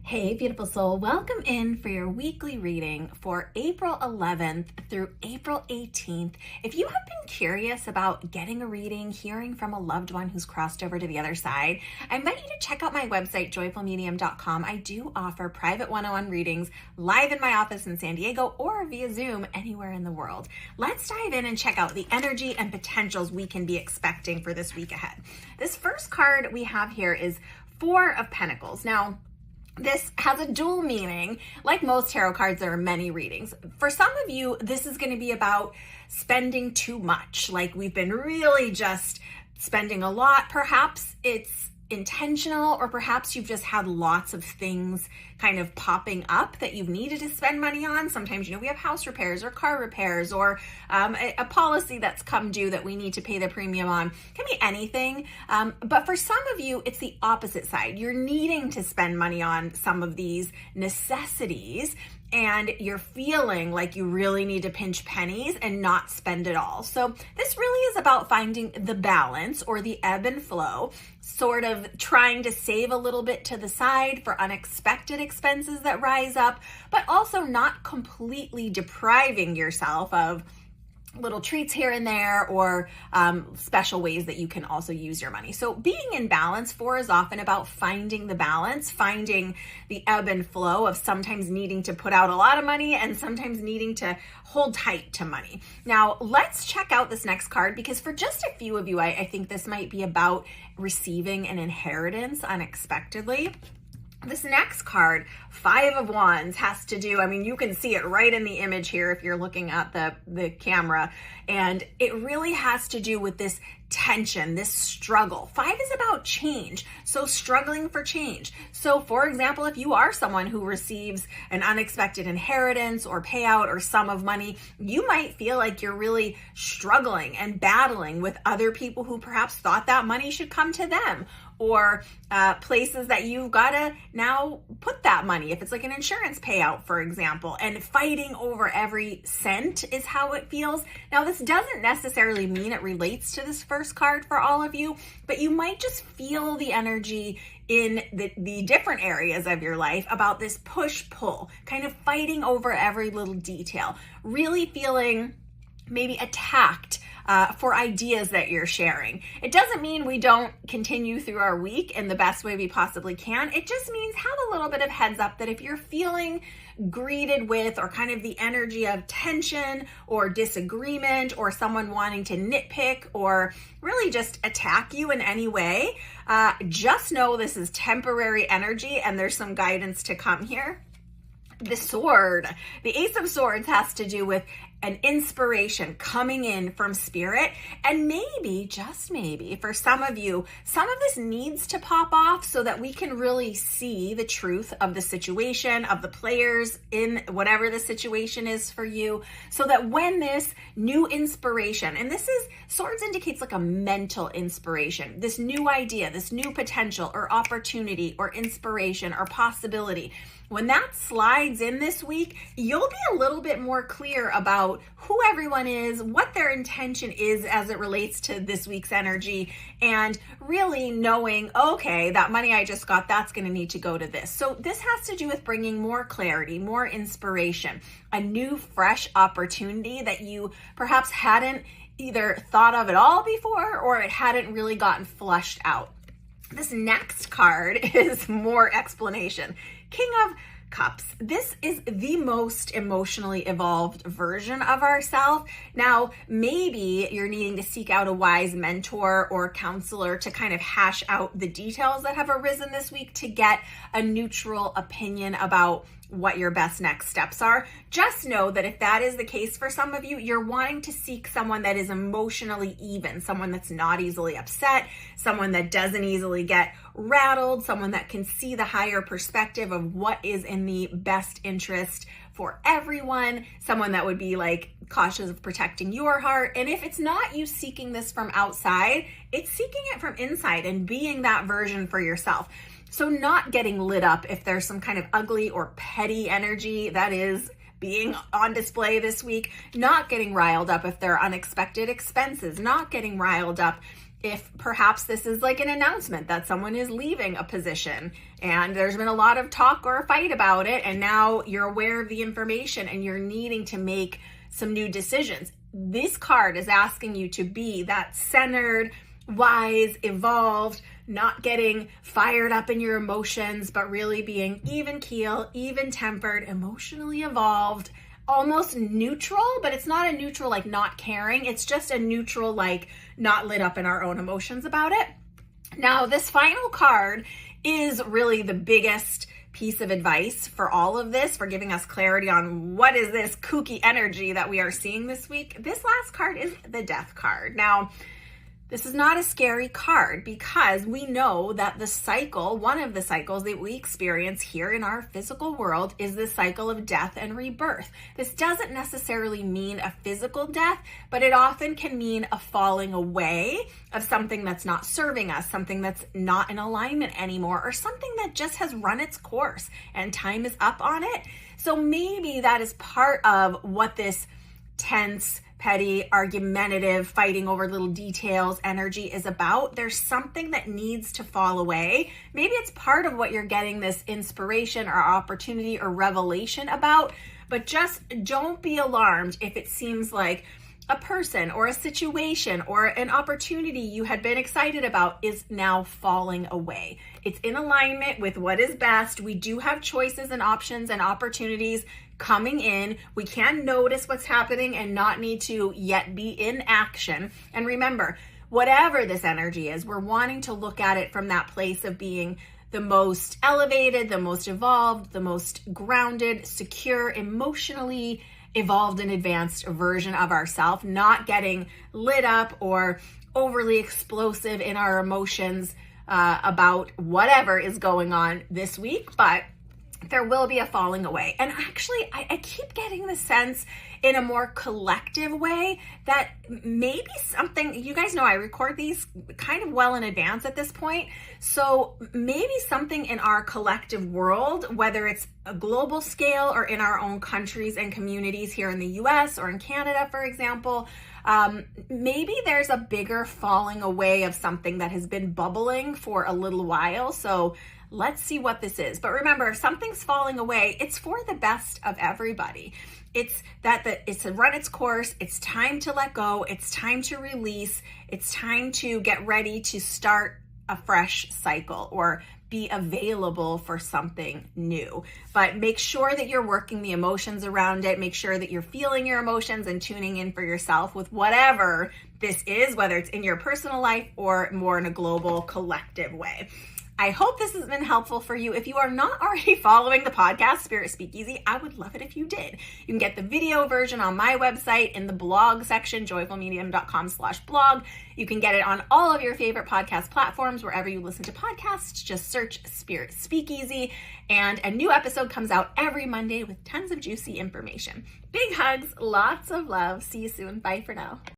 Hey, beautiful soul. Welcome in for your weekly reading for April 11th through April 18th. If you have been curious about getting a reading, hearing from a loved one who's crossed over to the other side, I invite you to check out my website, joyfulmedium.com. I do offer private one-on-one readings live in my office in San Diego or via Zoom anywhere in the world. Let's dive in and check out the energy and potentials we can be expecting for this week ahead. This first card we have here is Four of Pentacles. Now, this has a dual meaning. Like most tarot cards, there are many readings. For some of you, this is going to be about spending too much. Like we've been really just spending a lot. Perhaps it's intentional, or perhaps you've just had lots of things kind of popping up that you've needed to spend money on. Sometimes, we have house repairs or car repairs or a policy that's come due that we need to pay the premium on. It can be anything. But for some of you, it's the opposite side. You're needing to spend money on some of these necessities, and you're feeling like you really need to pinch pennies and not spend it all. So this really is about finding the balance or the ebb and flow, sort of trying to save a little bit to the side for unexpected expenses that rise up, but also not completely depriving yourself of little treats here and there, or special ways that you can also use your money. So being in balance, four is often about finding the balance, finding the ebb and flow of sometimes needing to put out a lot of money and sometimes needing to hold tight to money. Now, let's check out this next card, because for just a few of you, I think this might be about receiving an inheritance unexpectedly. This next card, Five of Wands, has to do, you can see it right in the image here if you're looking at the camera, and it really has to do with this tension, this struggle. Five is about change, so struggling for change. So for example, if you are someone who receives an unexpected inheritance or payout or sum of money, you might feel like you're really struggling and battling with other people who perhaps thought that money should come to them, or places that you've got to now put that money, if it's like an insurance payout, for example, and fighting over every cent is how it feels. Now, this doesn't necessarily mean it relates to this first card for all of you, but you might just feel the energy in the different areas of your life about this push-pull, kind of fighting over every little detail, really feeling maybe attacked for ideas that you're sharing. It doesn't mean we don't continue through our week in the best way we possibly can. It just means have a little bit of heads up that if you're feeling greeted with, or kind of the energy of tension or disagreement, or someone wanting to nitpick or really just attack you in any way, just know this is temporary energy and there's some guidance to come here. The sword, the Ace of Swords, has to do with an inspiration coming in from spirit. And maybe, just maybe, for some of you, some of this needs to pop off so that we can really see the truth of the situation, of the players in whatever the situation is for you, so that when this new inspiration, and this is, swords indicates like a mental inspiration, this new idea, this new potential or opportunity or inspiration or possibility, when that slides in this week, you'll be a little bit more clear about who everyone is, what their intention is as it relates to this week's energy, and really knowing, okay, that money I just got, that's going to need to go to this. So this has to do with bringing more clarity, more inspiration, a new, fresh opportunity that you perhaps hadn't either thought of at all before, or it hadn't really gotten flushed out. This next card is more explanation. King of Cups. This is the most emotionally evolved version of ourselves. Now, maybe you're needing to seek out a wise mentor or counselor to kind of hash out the details that have arisen this week to get a neutral opinion about what your best next steps are. Just know that if that is the case for some of you, you're wanting to seek someone that is emotionally even, someone that's not easily upset, someone that doesn't easily get rattled, someone that can see the higher perspective of what is in the best interest for everyone, someone that would be like cautious of protecting your heart. And if it's not you seeking this from outside, it's seeking it from inside and being that version for yourself. So not getting lit up if there's some kind of ugly or petty energy that is being on display this week, not getting riled up if there are unexpected expenses, not getting riled up if perhaps this is like an announcement that someone is leaving a position and there's been a lot of talk or a fight about it, and now you're aware of the information and you're needing to make some new decisions. This card is asking you to be that centered, wise, evolved, not getting fired up in your emotions, but really being even keel, even tempered, emotionally evolved, almost neutral, but it's not a neutral like not caring. It's just a neutral like not lit up in our own emotions about it. Now, this final card is really the biggest piece of advice for all of this, for giving us clarity on what is this kooky energy that we are seeing this week. This last card is the Death card. Now, this is not a scary card because we know that the cycle, one of the cycles that we experience here in our physical world, is the cycle of death and rebirth. This doesn't necessarily mean a physical death, but it often can mean a falling away of something that's not serving us, something that's not in alignment anymore, or something that just has run its course and time is up on it. So maybe that is part of what this tense, petty, argumentative, fighting over little details energy is about. There's something that needs to fall away. Maybe it's part of what you're getting this inspiration or opportunity or revelation about, but just don't be alarmed if it seems like a person or a situation or an opportunity you had been excited about is now falling away. It's in alignment with what is best. We do have choices and options and opportunities coming in. We can notice what's happening and not need to yet be in action. And remember, whatever this energy is, we're wanting to look at it from that place of being the most elevated, the most evolved, the most grounded, secure, emotionally evolved and advanced version of ourselves, not getting lit up or overly explosive in our emotions about whatever is going on this week, but there will be a falling away. And actually, I keep getting the sense in a more collective way that maybe something, you guys know I record these kind of well in advance at this point. So maybe something in our collective world, whether it's a global scale or in our own countries and communities here in the US or in Canada, for example, maybe there's a bigger falling away of something that has been bubbling for a little while. So let's see what this is. But remember, if something's falling away, it's for the best of everybody. It's it's to run its course. It's time to let go. It's time to release. It's time to get ready to start a fresh cycle or be available for something new. But make sure that you're working the emotions around it. Make sure that you're feeling your emotions and tuning in for yourself with whatever this is, whether it's in your personal life or more in a global collective way. I hope this has been helpful for you. If you are not already following the podcast, Spirit Speakeasy, I would love it if you did. You can get the video version on my website in the blog section, joyfulmedium.com/blog. You can get it on all of your favorite podcast platforms, wherever you listen to podcasts. Just search Spirit Speakeasy. And a new episode comes out every Monday with tons of juicy information. Big hugs, lots of love. See you soon. Bye for now.